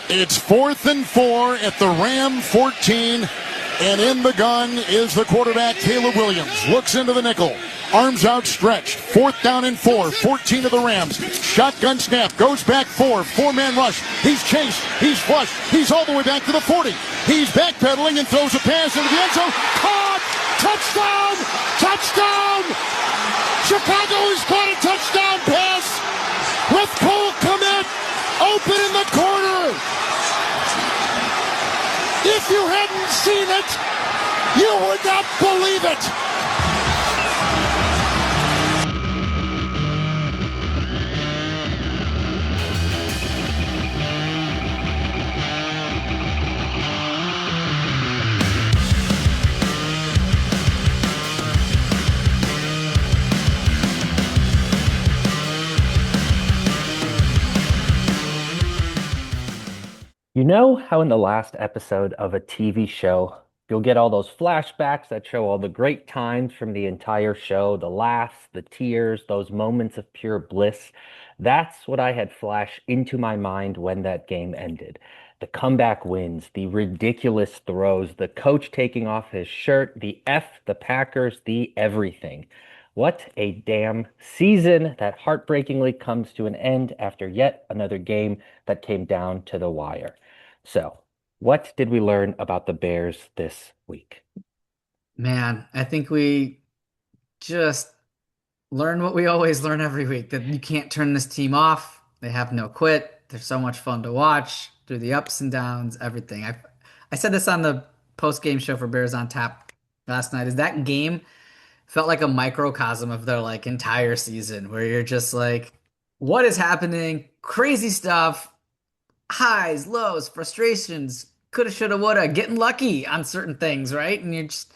It's 4th and 4 at the Ram 14. And in the gun is the quarterback, Caleb Williams. Looks into the nickel. Arms outstretched. 4th down and 4. 14 of the Rams. Shotgun snap. Goes back 4. 4-man rush. He's chased. He's flushed. He's all the way back to the 40. He's backpedaling and throws a pass into the end zone. Caught! Touchdown! Touchdown! Chicago has caught a touchdown pass with Cole Kmet open in the corner. If you hadn't seen it, you would not believe it. You know how in the last episode of a TV show, you'll get all those flashbacks that show all the great times from the entire show, the laughs, the tears, those moments of pure bliss? That's what I had flash into my mind when that game ended. The comeback wins, the ridiculous throws, the coach taking off his shirt, the the Packers, the everything. What a damn season that heartbreakingly comes to an end after yet another game that came down to the wire. So, what did we learn about the Bears this week? Man, I think we just learned what we always learn every week, that you can't turn this team off. They have no quit. They're so much fun to watch through the ups and downs, everything. I said this on the post-game show for Bears on Tap last night, is that game felt like a microcosm of their like entire season, where you're just like, what is happening? Crazy stuff, highs, lows, frustrations, coulda, shoulda, woulda, getting lucky on certain things, right? And you're just,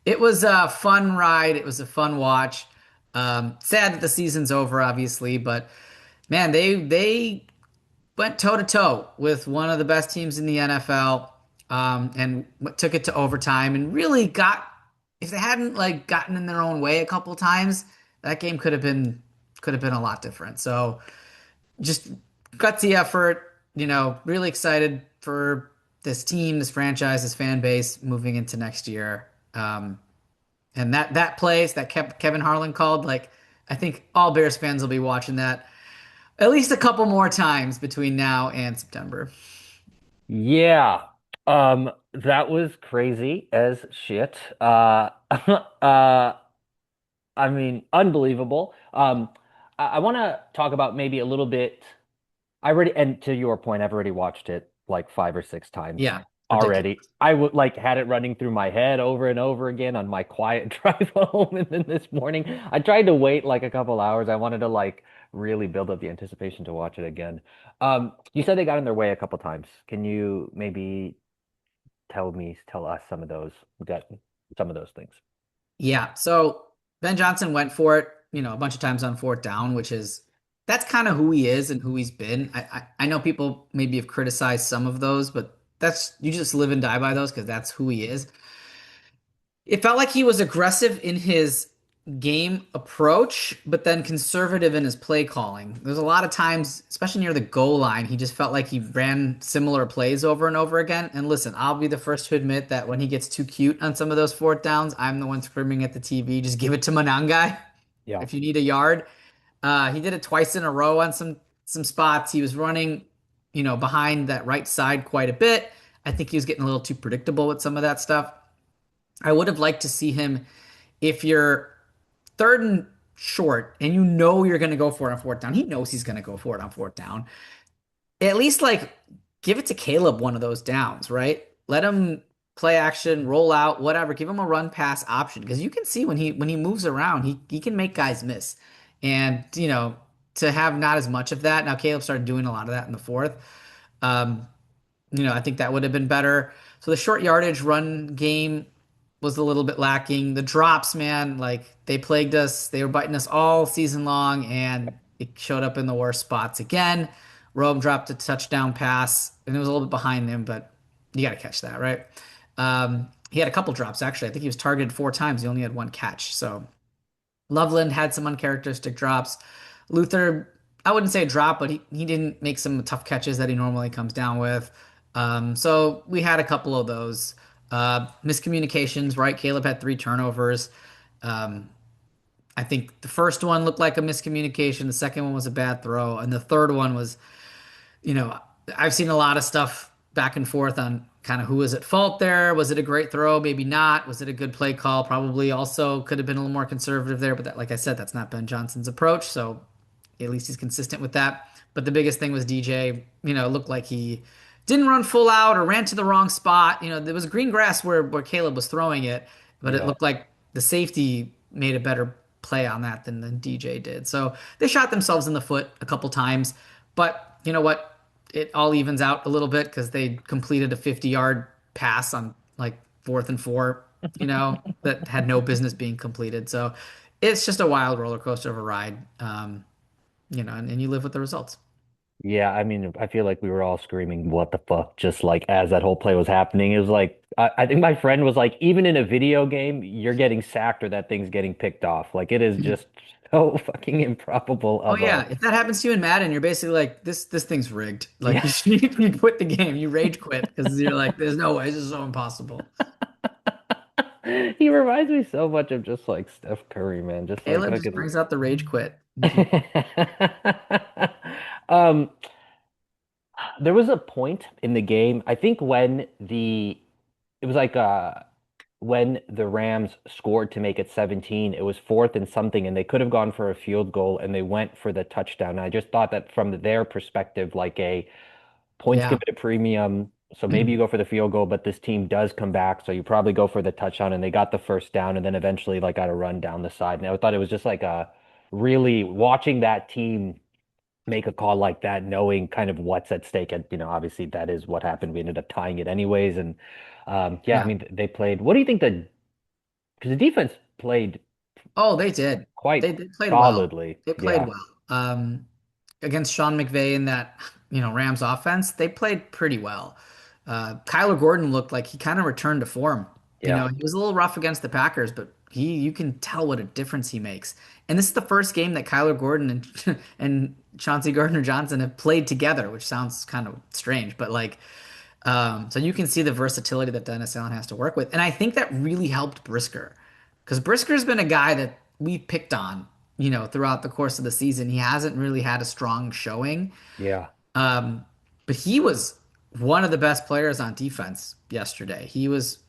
it was a fun ride. It was a fun watch. Sad that the season's over, obviously, but man, they went toe to toe with one of the best teams in the NFL, and took it to overtime and really got. If they hadn't like gotten in their own way a couple times, that game could have been a lot different. So just gutsy effort, really excited for this team, this franchise, this fan base moving into next year. And that plays that Kevin Harlan called, like, I think all Bears fans will be watching that at least a couple more times between now and September. Yeah, that was crazy as shit. I mean, unbelievable. I want to talk about maybe a little bit. And to your point, I've already watched it like 5 or 6 times Yeah, already. ridiculous. I would like had it running through my head over and over again on my quiet drive home. And then this morning, I tried to wait like a couple hours. I wanted to like really build up the anticipation to watch it again. You said they got in their way a couple times. Can you maybe tell us some of those things? Yeah. So Ben Johnson went for it, a bunch of times on fourth down, which is that's kind of who he is and who he's been. I know people maybe have criticized some of those, but that's you just live and die by those because that's who he is. It felt like he was aggressive in his game approach, but then conservative in his play calling. There's a lot of times, especially near the goal line, he just felt like he ran similar plays over and over again. And listen, I'll be the first to admit that when he gets too cute on some of those fourth downs, I'm the one screaming at the TV, just give it to Manangai Yeah. if you need a yard. He did it twice in a row on some spots. He was running, behind that right side quite a bit. I think he was getting a little too predictable with some of that stuff. I would have liked to see him, if you're third and short and you're going to go for it on fourth down. He knows he's going to go for it on fourth down. At least like give it to Caleb one of those downs, right? Let him play action, roll out, whatever. Give him a run pass option, because you can see when he moves around, he can make guys miss. And to have not as much of that. Now Caleb started doing a lot of that in the fourth. Um, I think that would have been better. So the short yardage run game was a little bit lacking. The drops, man, like they plagued us. They were biting us all season long, and it showed up in the worst spots again. Rome dropped a touchdown pass, and it was a little bit behind him, but you got to catch that, right? He had a couple drops, actually. I think he was targeted 4 times. He only had one catch. So Loveland had some uncharacteristic drops. Luther, I wouldn't say drop, but he didn't make some tough catches that he normally comes down with. So we had a couple of those miscommunications, right? Caleb had three turnovers. Um, I think the first one looked like a miscommunication. The second one was a bad throw, and the third one was, you know, I've seen a lot of stuff back and forth on kind of who was at fault there. Was it a great throw? Maybe not. Was it a good play call? Probably also could have been a little more conservative there, but that, like I said, that's not Ben Johnson's approach. So at least he's consistent with that. But the biggest thing was DJ, looked like he didn't run full out or ran to the wrong spot. There was green grass where Caleb was throwing it, but it Yeah. looked like the safety made a better play on that than DJ did. So they shot themselves in the foot a couple times. But you know what? It all evens out a little bit because they completed a 50-yard pass on like 4th and 4, that had no business being completed. So it's just a wild roller coaster of a ride. And you live with the results. Yeah, I mean, I feel like we were all screaming, "What the fuck?" Just like as that whole play was happening. It was like I think my friend was like, even in a video game, you're getting sacked or that thing's getting picked off. Like it is just so fucking improbable Oh of a yeah, if that happens to you in Madden, you're basically like, this thing's rigged. Like yeah. you quit the game, you rage quit because you're like, there's no way, this is so impossible. He reminds me so much of just like Steph Curry, man. Just like Caleb I just could. brings out the rage quit in people. Um, there was a point in the game, I think it was like when the Rams scored to make it 17, it was fourth and something, and they could have gone for a field goal and they went for the touchdown. And I just thought that from their perspective, like a points Yeah. give it a premium. So maybe you go for the field goal, but this team does come back. So you probably go for the touchdown and they got the first down and then eventually like got a run down the side. And I thought it was just like a really watching that team make a call like that, knowing kind of what's at stake. And, obviously that is what happened. We ended up tying it anyways. And yeah, I Yeah. mean, they played. What do you think because the defense played Oh, they did. They, quite they played well. solidly. They played Yeah. well. Against Sean McVay in that, Rams offense, they played pretty well. Kyler Gordon looked like he kind of returned to form. Yeah. He was a little rough against the Packers, but you can tell what a difference he makes. And this is the first game that Kyler Gordon and and Chauncey Gardner-Johnson have played together, which sounds kind of strange, but like, so you can see the versatility that Dennis Allen has to work with. And I think that really helped Brisker because Brisker's been a guy that we picked on, throughout the course of the season. He hasn't really had a strong showing. Yeah. Um, but he was one of the best players on defense yesterday. He was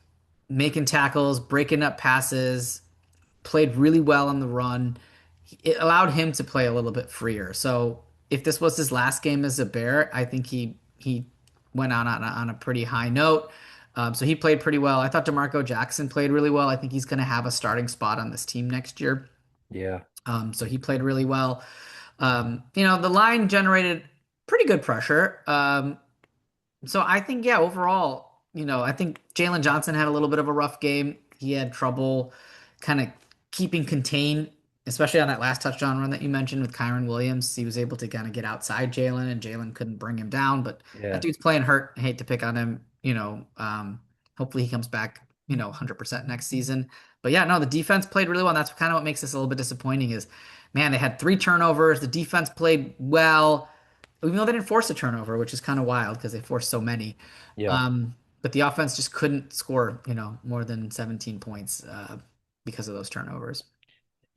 making tackles, breaking up passes, played really well on the run. It allowed him to play a little bit freer. So if this was his last game as a Bear, I think he went on a pretty high note. So he played pretty well. I thought DeMarco Jackson played really well. I think he's going to have a starting spot on this team next year. Yeah. So he played really well. The line generated pretty good pressure. So I think, yeah, overall, I think Jalen Johnson had a little bit of a rough game. He had trouble kind of keeping contained, especially on that last touchdown run that you mentioned with Kyron Williams. He was able to kind of get outside Jalen, and Jalen couldn't bring him down. But that Yeah. dude's playing hurt. I hate to pick on him. Hopefully he comes back, 100% next season. But yeah, no, the defense played really well. And that's kind of what makes this a little bit disappointing is, man, they had three turnovers. The defense played well even though they didn't force a turnover, which is kind of wild because they forced so many. Yeah. But the offense just couldn't score, more than 17 points because of those turnovers.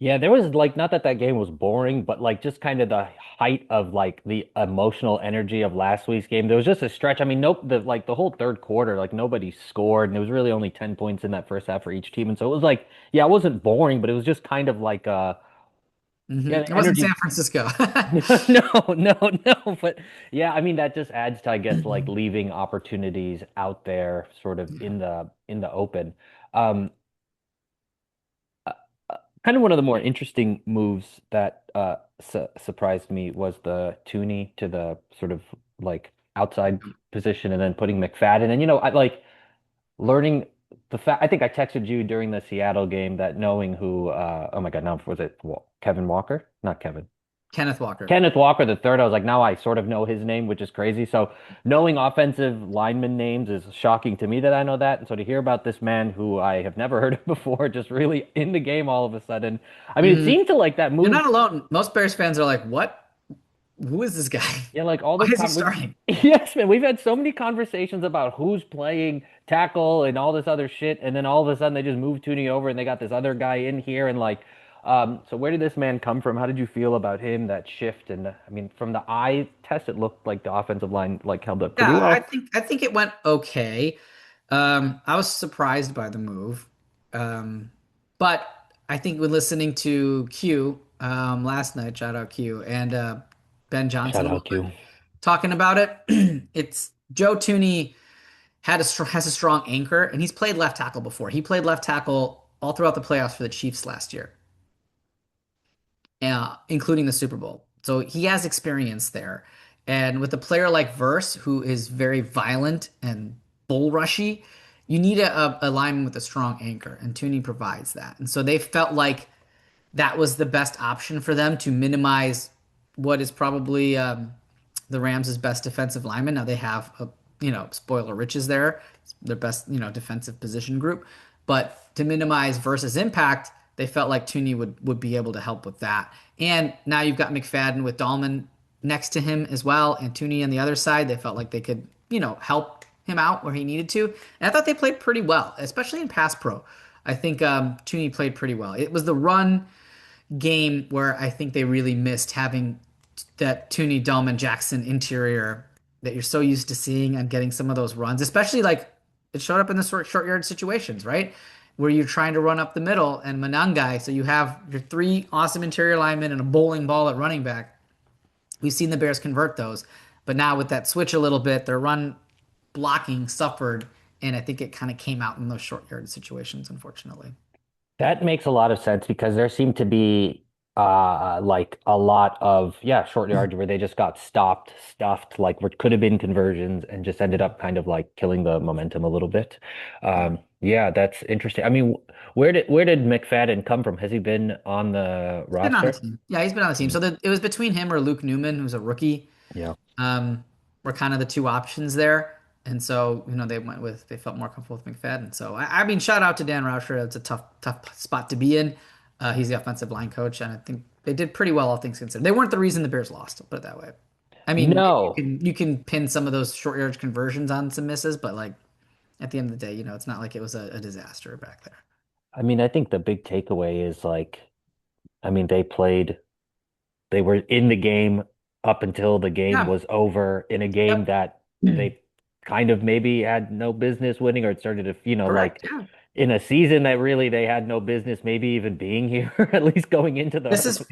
Yeah, there was like not that that game was boring, but like just kind of the height of like the emotional energy of last week's game. There was just a stretch. I mean, nope, the whole third quarter, like nobody scored, and it was really only 10 points in that first half for each team. And so it was like, yeah, it wasn't boring, but it was just kind of like yeah, It the wasn't San energy. Francisco. No, no, no. But yeah, I mean that just adds to, I guess, like leaving opportunities out there sort of Yeah. in the open. Um, uh, Kind of one of the more interesting moves that su surprised me was the Tooney to the sort of like outside position and then putting McFadden. And I like learning the fact. I think I texted you during the Seattle game that knowing who oh my God, now was it Kevin Walker? Not Kevin. Kenneth Walker. Kenneth Walker the third, I was like, now I sort of know his name, which is crazy. So knowing offensive lineman names is shocking to me that I know that. And so to hear about this man who I have never heard of before, just really in the game all of a sudden. I mean, it Mhm. seemed to like that You're move. not alone. Most Bears fans are like, what? who is this guy? Yeah, like all Why this is he con we starting? yes, man, we've had so many conversations about who's playing tackle and all this other shit, and then all of a sudden they just move Tooney over and they got this other guy in here and like so where did this man come from? How did you feel about him, that shift? And I mean, from the eye test, it looked like the offensive line like held up pretty Yeah, I well. think I think it went okay. I was surprised by the move. But I think when listening to Q last night, shout out Q and Ben Johnson Shout a little out bit Q. talking about it, it's Joe Tooney has a strong anchor, and he's played left tackle before. He played left tackle all throughout the playoffs for the Chiefs last year, including the Super Bowl. So he has experience there. And with a player like Verse, who is very violent and bull rushy, you need a lineman with a strong anchor, and Tooney provides that. And so they felt like that was the best option for them to minimize what is probably the Rams' best defensive lineman. Now they have spoiler riches there, their best defensive position group, but to minimize versus impact, they felt like Tooney would be able to help with that. And now you've got McFadden with Dahlman next to him as well, and Tooney on the other side. They felt like they could help him out where he needed to. And I thought they played pretty well, especially in pass pro. I think Tooney played pretty well. It was the run game where I think they really missed having that Tooney, Dahlman, Jackson interior that you're so used to seeing and getting some of those runs, especially like it showed up in the short yard situations, right? Where you're trying to run up the middle and Manangai. So you have your three awesome interior linemen and a bowling ball at running back. We've seen the Bears convert those, but now with that switch a little bit, their run blocking suffered, and I think it kind of came out in those short yard situations, unfortunately. That makes a lot of sense because there seemed to be like a lot of short yards where they just got stopped, stuffed, like what could have been conversions and just ended up kind of like killing the momentum a little bit. Yeah. Yeah, that's interesting. I mean, where did McFadden come from? Has he been on the He's been on the roster? team. Yeah, he's been on the team. Hmm. So it was between him or Luke Newman, who's a rookie. Yeah. Were kind of the two options there. And so, they felt more comfortable with McFadden. So, I mean, shout out to Dan Rauscher. It's a tough spot to be in. He's the offensive line coach, and I think they did pretty well, all things considered. They weren't the reason the Bears lost, I'll put it that way. I mean, No. you can pin some of those short yardage conversions on some misses, but like at the end of the day, it's not like it was a disaster back there. I mean, I think the big takeaway is like, I mean, they were in the game up until the game Yeah. was over in a game Yep. that they kind of maybe had no business winning or it started to, Correct. like Yeah. in a season that really they had no business maybe even being here, at least going into the This is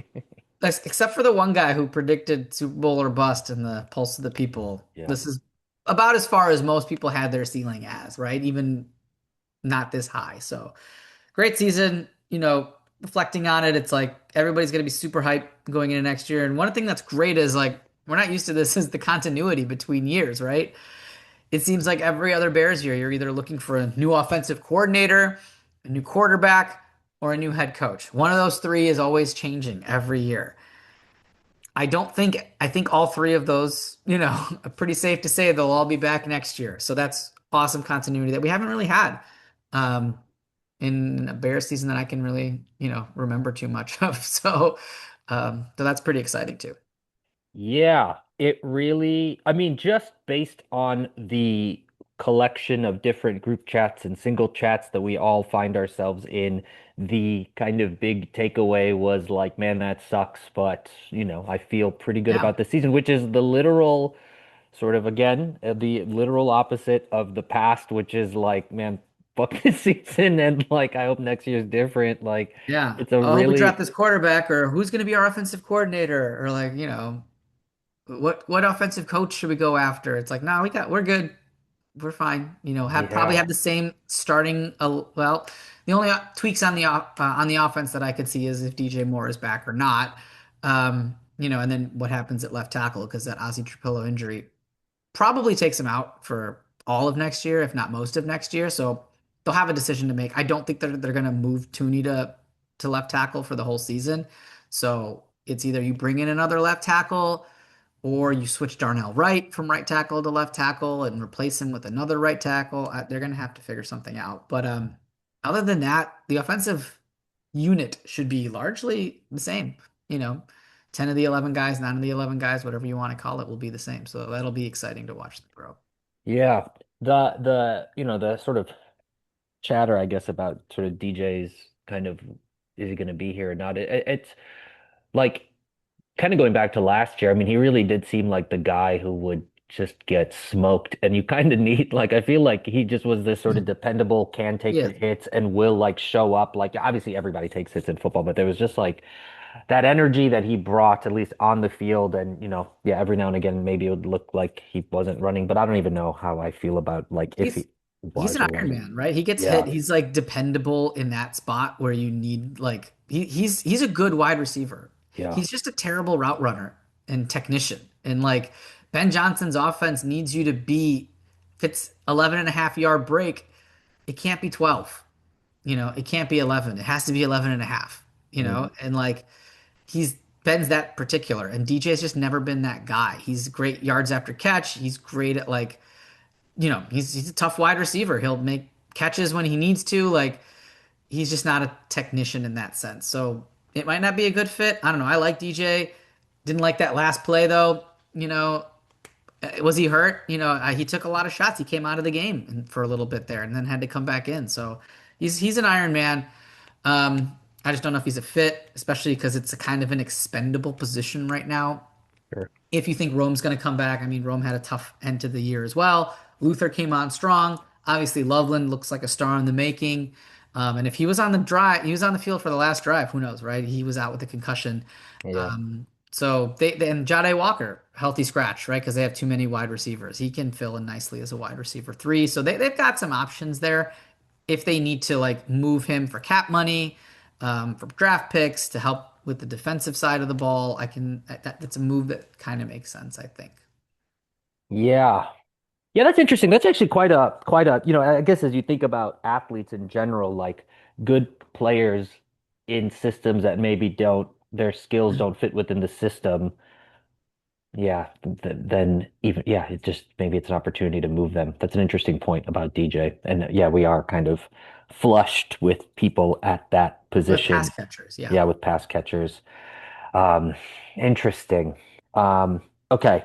except for the one guy who predicted Super Bowl or bust in the Pulse of the People. yeah. This is about as far as most people had their ceiling as, right? Even not this high. So great season. Reflecting on it, it's like everybody's going to be super hyped going into next year. And one thing that's great is like we're not used to this is the continuity between years, right? It seems like every other Bears year, you're either looking for a new offensive coordinator, a new quarterback, or a new head coach. One of those three is always changing every year. I think all three of those, are pretty safe to say they'll all be back next year. So that's awesome continuity that we haven't really had um, in a Bears season that I can really, remember too much of. So that's pretty exciting too. Yeah, it really, I mean, just based on the collection of different group chats and single chats that we all find ourselves in, the kind of big takeaway was like, man, that sucks, but, I feel pretty good Yeah. about the season, which is the literal sort of, again, the literal opposite of the past, which is like, man, fuck this season and like, I hope next year's different. Like, Yeah. it's a I hope we draft really, this quarterback or who's going to be our offensive coordinator or like, what offensive coach should we go after? It's like, no, we're good. We're fine. Have probably yeah. have the same starting. Well, the only tweaks on the offense that I could see is if DJ Moore is back or not. And then what happens at left tackle because that Ozzy Trapillo injury probably takes him out for all of next year, if not most of next year. So they'll have a decision to make. I don't think they're going to move Tooney to left tackle for the whole season. So it's either you bring in another left tackle or you switch Darnell Wright from right tackle to left tackle and replace him with another right tackle. They're going to have to figure something out. But other than that, the offensive unit should be largely the same. You know, 10 of the 11 guys, 9 of the 11 guys, whatever you want to call it, will be the same. So that'll be exciting to watch them grow. Yeah. The sort of chatter, I guess, about sort of DJ's kind of is he going to be here or not? It's like kind of going back to last year. I mean, he really did seem like the guy who would just get smoked, and you kind of need like I feel like he just was this sort of dependable, can take the Yeah. hits and will like show up. Like obviously everybody takes hits in football, but there was just like that energy that he brought, at least on the field, and yeah, every now and again maybe it would look like he wasn't running, but I don't even know how I feel about like if He's he he's was an or Iron wasn't. Man, right? He gets hit. Yeah. He's like dependable in that spot where you need like he's a good wide receiver. Yeah. He's just a terrible route runner and technician. And like Ben Johnson's offense needs you to be if it's 11 and a half yard break, it can't be 12. It can't be 11. It has to be 11 and a half, Mhm. and like he's Ben's that particular and DJ's just never been that guy. He's great yards after catch. He's great at like he's a tough wide receiver. He'll make catches when he needs to. Like he's just not a technician in that sense. So it might not be a good fit. I don't know. I like DJ. Didn't like that last play though. Was he hurt? He took a lot of shots. He came out of the game for a little bit there and then had to come back in. So he's an Iron Man. I just don't know if he's a fit, especially because it's a kind of an expendable position right now. Sure. If you think Rome's going to come back, I mean, Rome had a tough end to the year as well. Luther came on strong. Obviously, Loveland looks like a star in the making. And if he was on the drive, he was on the field for the last drive. Who knows, right? He was out with a concussion. Yeah. So and Jade Walker, healthy scratch, right? Because they have too many wide receivers. He can fill in nicely as a wide receiver three. So they've got some options there if they need to like move him for cap money, for draft picks to help with the defensive side of the ball. That's a move that kind of makes sense, I think. Yeah. Yeah, that's interesting. That's actually quite a, I guess as you think about athletes in general, like good players in systems that maybe their skills don't fit within the system. Yeah, then even, yeah, it just, maybe it's an opportunity to move them. That's an interesting point about DJ. And yeah, we are kind of flushed with people at that With pass position. catchers, yeah. Yeah, with pass catchers. Um, Interesting. Okay.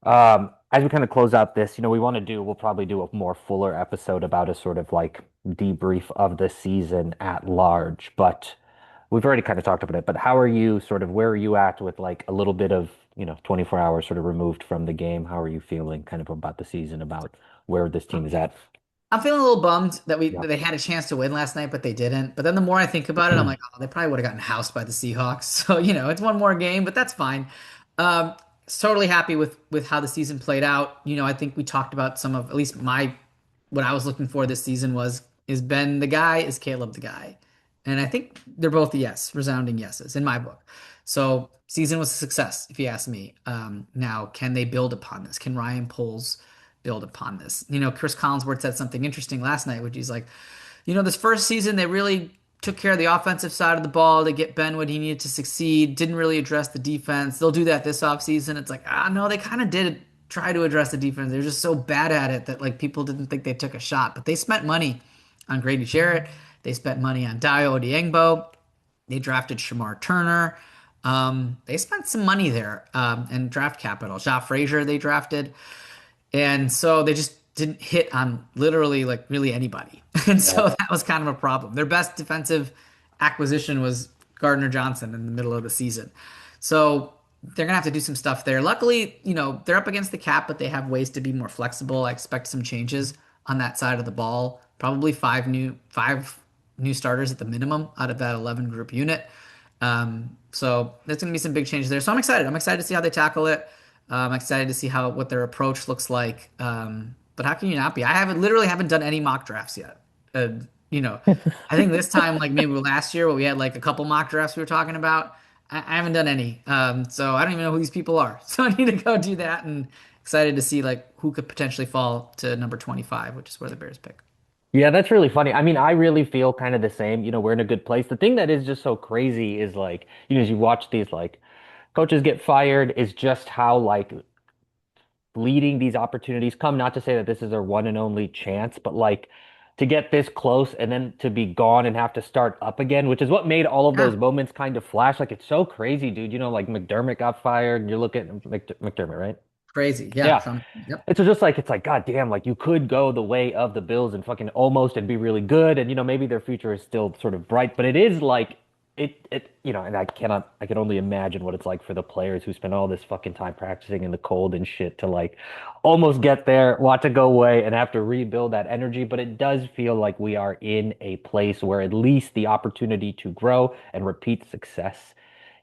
As we kind of close out this, we'll probably do a more fuller episode about a sort of like debrief of the season at large, but we've already kind of talked about it. But where are you at with like a little bit of, 24 hours sort of removed from the game? How are you feeling kind of about the season, about where this team is at? I'm feeling a little bummed that Yeah. they had a chance to win last night, but they didn't. But then the more I think about it, I'm like, oh, they probably would have gotten housed by the Seahawks. So, it's one more game, but that's fine. Um, totally happy with how the season played out. I think we talked about some of at least my what I was looking for this season was is Ben the guy, is Caleb the guy? And I think they're both yes, resounding yeses in my book. So season was a success, if you ask me. Now, can they build upon this? Can Ryan Poles build upon this? Chris Collinsworth said something interesting last night, which he's like, this first season they really took care of the offensive side of the ball to get Ben what he needed to succeed. Didn't really address the defense. They'll do that this offseason. It's like, no, they kind of did try to address the defense. They're just so bad at it that like people didn't think they took a shot. But they spent money on Grady Jarrett. They spent money on Dio Odiengbo. They drafted Shamar Turner. They spent some money there and draft capital. Ja Frazier they drafted. And so they just didn't hit on literally like really anybody. And Yeah. so that was kind of a problem. Their best defensive acquisition was Gardner Johnson in the middle of the season. So they're gonna have to do some stuff there. Luckily, they're up against the cap, but they have ways to be more flexible. I expect some changes on that side of the ball. Probably five new starters at the minimum out of that 11 group unit. So there's going to be some big changes there. So I'm excited. I'm excited to see how they tackle it. I'm excited to see what their approach looks like. But how can you not be? I haven't done any mock drafts yet. Uh, I think this time, like maybe last year, where we had like a couple mock drafts we were talking about, I haven't done any. So I don't even know who these people are. So I need to go do that, and excited to see like who could potentially fall to number 25, which is where the Bears pick. Yeah, that's really funny. I mean, I really feel kind of the same. We're in a good place. The thing that is just so crazy is like, as you watch these like coaches get fired, is just how like fleeting these opportunities come. Not to say that this is their one and only chance, but like to get this close and then to be gone and have to start up again, which is what made all of Yeah, those moments kind of flash. Like it's so crazy, dude. Like McDermott got fired and you're looking at McDermott, right? crazy. Yeah. Yeah. So, yep. It's just like it's like God damn, like you could go the way of the Bills and fucking almost and be really good, and maybe their future is still sort of bright, but it is like and I can only imagine what it's like for the players who spend all this fucking time practicing in the cold and shit to like almost get there, watch it go away, and have to rebuild that energy. But it does feel like we are in a place where at least the opportunity to grow and repeat success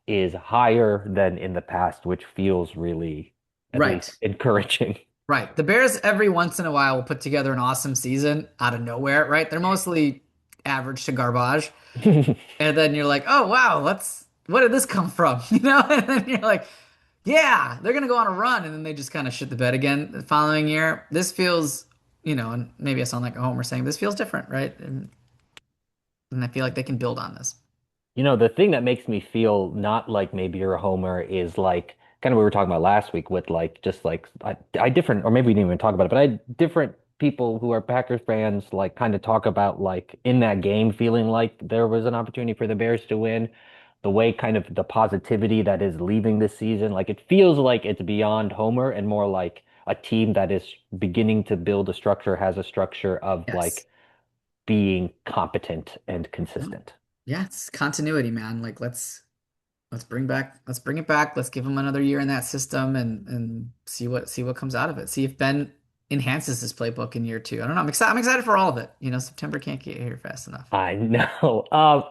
is higher than in the past, which feels really at least Right. encouraging. Right. The Bears every once in a while will put together an awesome season out of nowhere, right? They're mostly average to garbage. And then you're like, oh wow, what did this come from? And then you're like, yeah, they're gonna go on a run, and then they just kind of shit the bed again the following year. This feels, and maybe I sound like a homer saying this feels different, right? And I feel like they can build on this. The thing that makes me feel not like maybe you're a homer is like kind of what we were talking about last week with like just like I different or maybe we didn't even talk about it, but I different people who are Packers fans like kind of talk about like in that game feeling like there was an opportunity for the Bears to win, the way kind of the positivity that is leaving this season. Like it feels like it's beyond homer and more like a team that is beginning to build a structure, has a structure of Yes. like being competent and Yeah, consistent. yeah, it's continuity, man. Like let's bring it back. Let's give him another year in that system and see what comes out of it. See if Ben enhances his playbook in year two. I don't know. I'm excited for all of it. September can't get here fast enough. I know.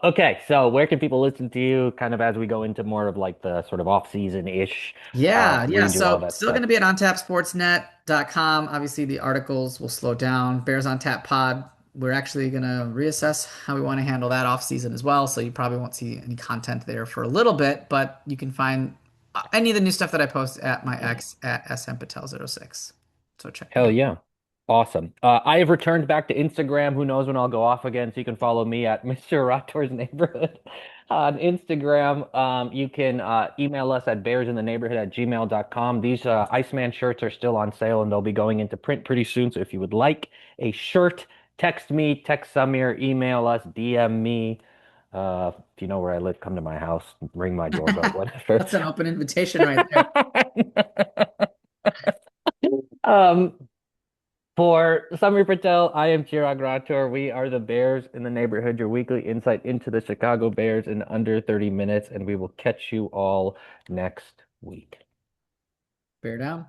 Okay, so where can people listen to you kind of as we go into more of like the sort of off-season-ish, Yeah, yeah. redo all So that still stuff? going to be at ontapsportsnet.com. Obviously, the articles will slow down. Bears on Tap Pod. We're actually going to reassess how we want to handle that off season as well. So you probably won't see any content there for a little bit, but you can find any of the new stuff that I post at my ex at smpatel06. So check me Hell out. yeah. Awesome. I have returned back to Instagram. Who knows when I'll go off again? So you can follow me at Mr. Rator's Neighborhood on Instagram. You can email us at bearsintheneighborhood@gmail.com. These Iceman shirts are still on sale and they'll be going into print pretty soon. So if you would like a shirt, text me, text Samir, email us, DM me. If you know where I live, come to my house, ring my doorbell, whatever. That's an open invitation right there. Um, For Samir Patel, I am Chirag Rathod. We are the Bears in the Neighborhood, your weekly insight into the Chicago Bears in under 30 minutes, and we will catch you all next week. Bear down.